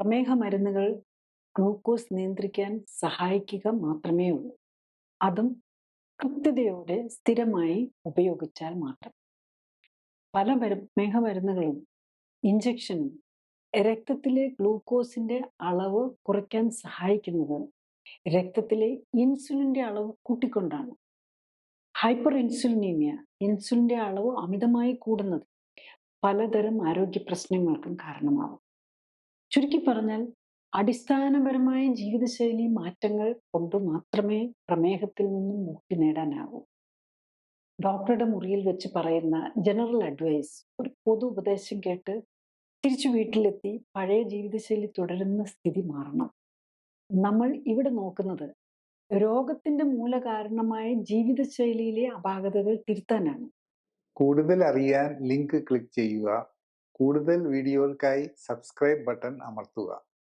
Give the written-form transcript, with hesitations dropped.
പ്രമേഹ മരുന്നുകൾ ഗ്ലൂക്കോസ് നിയന്ത്രിക്കാൻ സഹായിക്കുക മാത്രമേ ഉള്ളൂ. അതും കൃത്യതയോടെ സ്ഥിരമായി ഉപയോഗിച്ചാൽ മാത്രം. പല പ്രമേഹ മരുന്നുകളും ഇഞ്ചക്ഷനും രക്തത്തിലെ ഗ്ലൂക്കോസിന്റെ അളവ് കുറയ്ക്കാൻ സഹായിക്കുന്നത് രക്തത്തിലെ ഇൻസുലിന്റെ അളവ് കൂട്ടിക്കൊണ്ടാണ്. ഹൈപ്പർ ഇൻസുലിനീമിയ, ഇൻസുലിന്റെ അളവ് അമിതമായി കൂടുന്നത് പലതരം ആരോഗ്യ പ്രശ്നങ്ങൾക്കും കാരണമാകും. ചുരുക്കി പറഞ്ഞാൽ, അടിസ്ഥാനപരമായ ജീവിതശൈലി മാറ്റങ്ങൾ കൊണ്ട് മാത്രമേ പ്രമേഹത്തിൽ നിന്നും മുക്തി നേടാനാകൂ. ഡോക്ടറുടെ മുറിയിൽ വെച്ച് പറയുന്ന ജനറൽ അഡ്വൈസ്, ഒരു പൊതു ഉപദേശം കേട്ട് തിരിച്ചു വീട്ടിലെത്തി പഴയ ജീവിതശൈലി തുടരുന്ന സ്ഥിതി മാറണം. നമ്മൾ ഇവിടെ നോക്കുന്നത് രോഗത്തിന്റെ മൂലകാരണമായ ജീവിതശൈലിയിലെ അപാകതകൾ തിരുത്താനാണ്. കൂടുതൽ അറിയാൻ ലിങ്ക് ക്ലിക്ക് ചെയ്യുക. കൂടുതൽ വീഡിയോകൾക്കായി സബ്സ്ക്രൈബ് ബട്ടൺ അമർത്തുക.